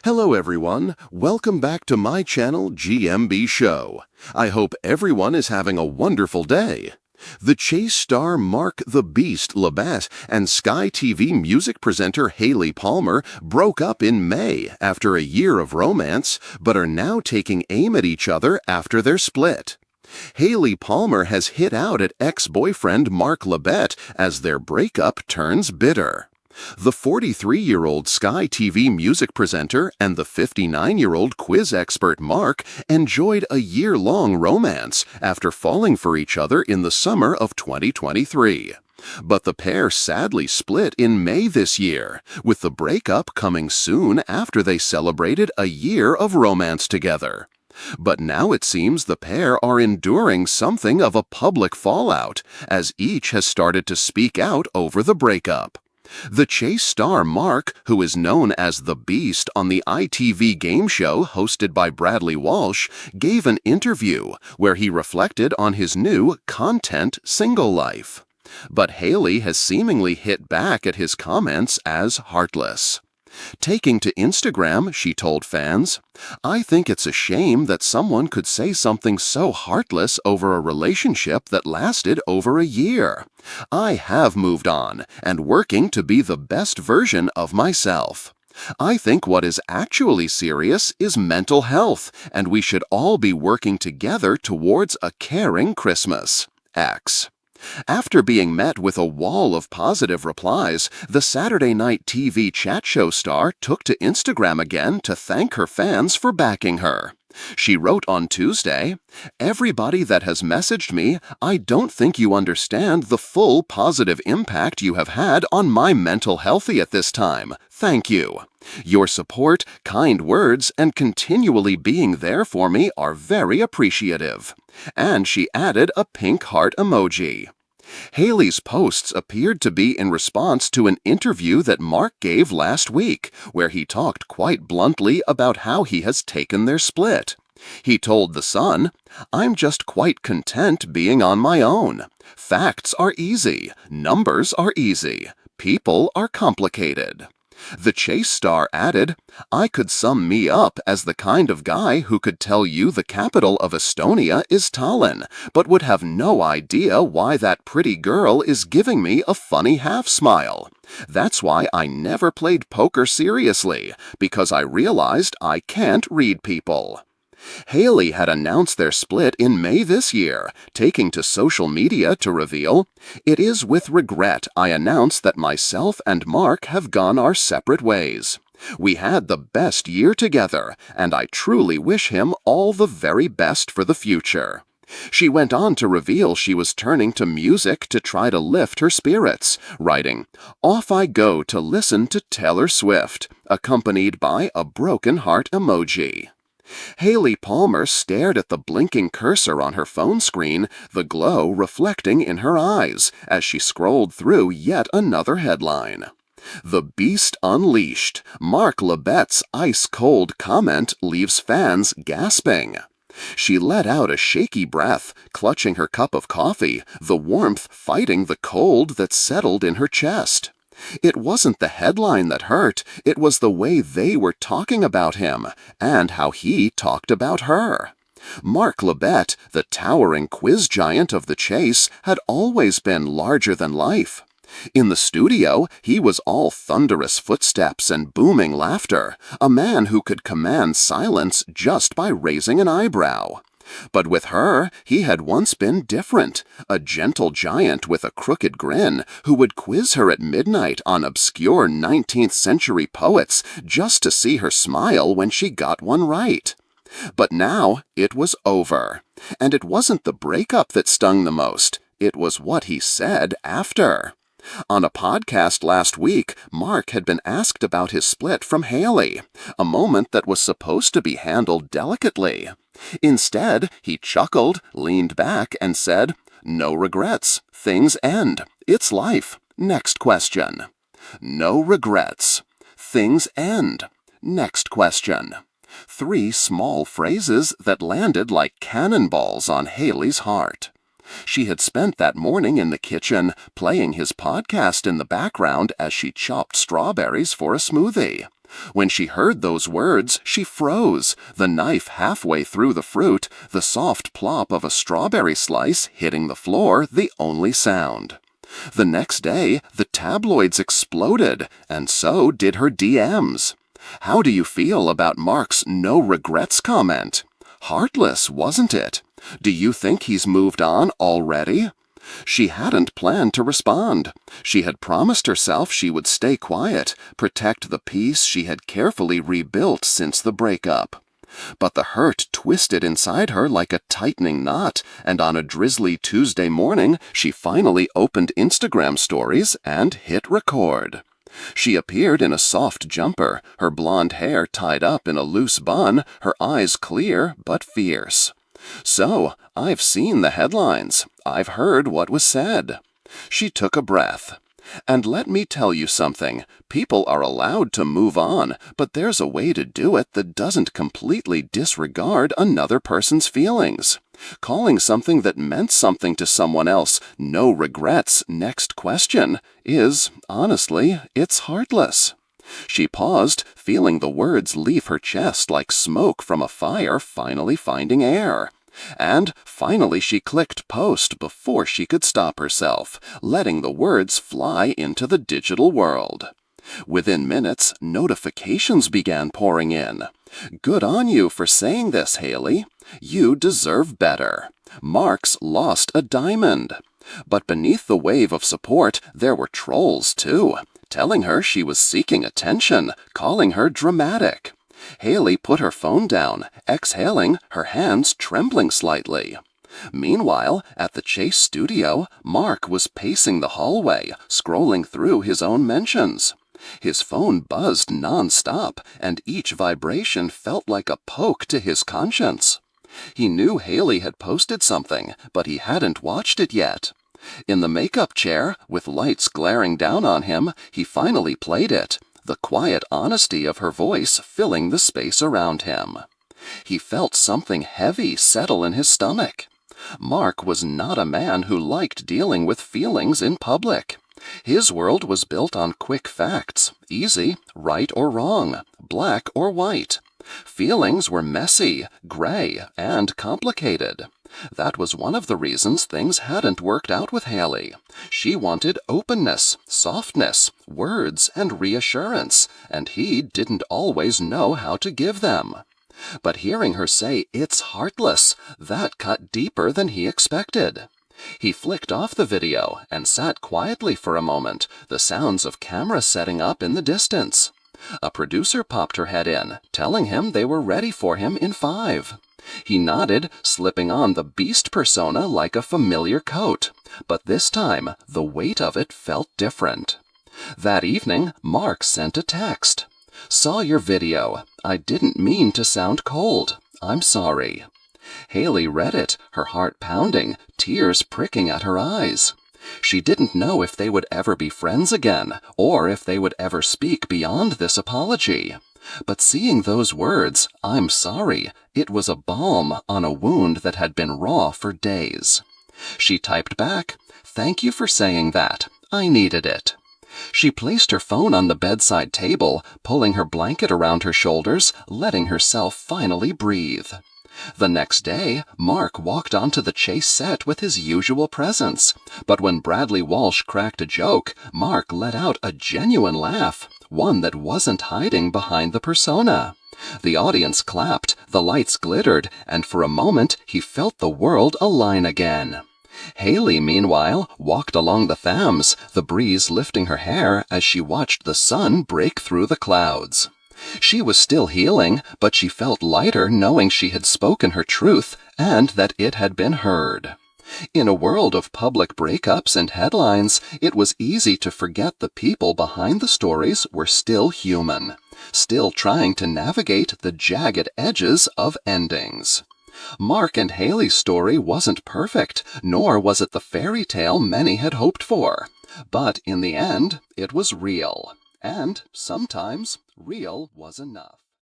Hello everyone, welcome back to my channel GMB SHOW. I hope everyone is having a wonderful day. The Chase star Mark the Beast Labbett and Sky TV music presenter Hayley Palmer broke up in May after a year of romance, but are now taking aim at each other after their split. Hayley Palmer has hit out at ex-boyfriend Mark Labbett as their breakup turns bitter. The 43-year-old Sky TV music presenter and the 59-year-old quiz expert Mark enjoyed a year-long romance after falling for each other in the summer of 2023. But the pair sadly split in May this year, with the breakup coming soon after they celebrated a year of romance together. But now it seems the pair are enduring something of a public fallout, as each has started to speak out over the breakup. The Chase star Mark, who is known as the Beast on the ITV game show hosted by Bradley Walsh, gave an interview where he reflected on his new content single life. But Hayley has seemingly hit back at his comments as heartless. Taking to Instagram, she told fans, "I think it's a shame that someone could say something so heartless over a relationship that lasted over a year. I have moved on and working to be the best version of myself. I think what is actually serious is mental health, and we should all be working together towards a caring Christmas." X. After being met with a wall of positive replies, the Saturday night TV chat show star took to Instagram again to thank her fans for backing her. She wrote on Tuesday, "Everybody that has messaged me, I don't think you understand the full positive impact you have had on my mental health at this time. Thank you. Your support, kind words, and continually being there for me are very appreciative." And she added a pink heart emoji. Hayley's posts appeared to be in response to an interview that Mark gave last week, where he talked quite bluntly about how he has taken their split. He told The Sun, "I'm just quite content being on my own. Facts are easy, numbers are easy, people are complicated." The Chase star added, "I could sum me up as the kind of guy who could tell you the capital of Estonia is Tallinn, but would have no idea why that pretty girl is giving me a funny half-smile. That's why I never played poker seriously, because I realized I can't read people." Hayley had announced their split in May this year, taking to social media to reveal, "It is with regret I announce that myself and Mark have gone our separate ways. We had the best year together, and I truly wish him all the very best for the future." She went on to reveal she was turning to music to try to lift her spirits, writing, "Off I go to listen to Taylor Swift," accompanied by a broken heart emoji. Hayley Palmer stared at the blinking cursor on her phone screen, the glow reflecting in her eyes, as she scrolled through yet another headline. "The Beast Unleashed. Mark Labbett's ice-cold comment leaves fans gasping." She let out a shaky breath, clutching her cup of coffee, the warmth fighting the cold that settled in her chest. It wasn't the headline that hurt, it was the way they were talking about him, and how he talked about her. Mark Labbett, the towering quiz giant of the Chase, had always been larger than life. In the studio, he was all thunderous footsteps and booming laughter, a man who could command silence just by raising an eyebrow. But with her, he had once been different, a gentle giant with a crooked grin who would quiz her at midnight on obscure 19th century poets just to see her smile when she got one right. But now it was over, and it wasn't the breakup that stung the most, it was what he said after. On a podcast last week, Mark had been asked about his split from Hayley, a moment that was supposed to be handled delicately. Instead, he chuckled, leaned back, and said, "No regrets. Things end. It's life. Next question." No regrets. Things end. Next question. 3 small phrases that landed like cannonballs on Hayley's heart. She had spent that morning in the kitchen, playing his podcast in the background as she chopped strawberries for a smoothie. When she heard those words, she froze, the knife halfway through the fruit, the soft plop of a strawberry slice hitting the floor the only sound. The next day, the tabloids exploded, and so did her DMs. How do you feel about Mark's no regrets comment? Heartless, wasn't it? Do you think he's moved on already? She hadn't planned to respond. She had promised herself she would stay quiet, protect the peace she had carefully rebuilt since the breakup. But the hurt twisted inside her like a tightening knot, and on a drizzly Tuesday morning, she finally opened Instagram stories and hit record. She appeared in a soft jumper, her blonde hair tied up in a loose bun, her eyes clear but fierce. So, I've seen the headlines. I've heard what was said. She took a breath. And let me tell you something. People are allowed to move on, but there's a way to do it that doesn't completely disregard another person's feelings. Calling something that meant something to someone else no regrets next question is, honestly, it's heartless. She paused, feeling the words leave her chest like smoke from a fire finally finding air. And finally she clicked post before she could stop herself, letting the words fly into the digital world. Within minutes, notifications began pouring in. Good on you for saying this, Hayley. You deserve better. Mark's lost a diamond. But beneath the wave of support, there were trolls too, telling her she was seeking attention, calling her dramatic. Hayley put her phone down, exhaling, her hands trembling slightly. Meanwhile, at the Chase studio, Mark was pacing the hallway, scrolling through his own mentions. His phone buzzed nonstop, and each vibration felt like a poke to his conscience. He knew Hayley had posted something, but he hadn't watched it yet. In the makeup chair, with lights glaring down on him, he finally played it, the quiet honesty of her voice filling the space around him. He felt something heavy settle in his stomach. Mark was not a man who liked dealing with feelings in public. His world was built on quick facts, easy, right or wrong, black or white. Feelings were messy, gray, and complicated. That was one of the reasons things hadn't worked out with Hayley. She wanted openness, softness, words, and reassurance, and he didn't always know how to give them. But hearing her say, "It's heartless," that cut deeper than he expected. He flicked off the video and sat quietly for a moment, the sounds of cameras setting up in the distance. A producer popped her head in, telling him they were ready for him in 5. He nodded, slipping on the beast persona like a familiar coat, but this time the weight of it felt different. That evening, Mark sent a text. "Saw your video. I didn't mean to sound cold. I'm sorry." Hayley read it, her heart pounding, tears pricking at her eyes. She didn't know if they would ever be friends again, or if they would ever speak beyond this apology. But seeing those words, "I'm sorry," it was a balm on a wound that had been raw for days. She typed back, "Thank you for saying that. I needed it." She placed her phone on the bedside table, pulling her blanket around her shoulders, letting herself finally breathe. The next day, Mark walked onto the Chase set with his usual presence. But when Bradley Walsh cracked a joke, Mark let out a genuine laugh, one that wasn't hiding behind the persona. The audience clapped, the lights glittered, and for a moment he felt the world align again. Hayley, meanwhile, walked along the Thames, the breeze lifting her hair as she watched the sun break through the clouds. She was still healing, but she felt lighter knowing she had spoken her truth and that it had been heard. In a world of public breakups and headlines, it was easy to forget the people behind the stories were still human, still trying to navigate the jagged edges of endings. Mark and Hayley's story wasn't perfect, nor was it the fairy tale many had hoped for. But in the end, it was real. And sometimes real was enough.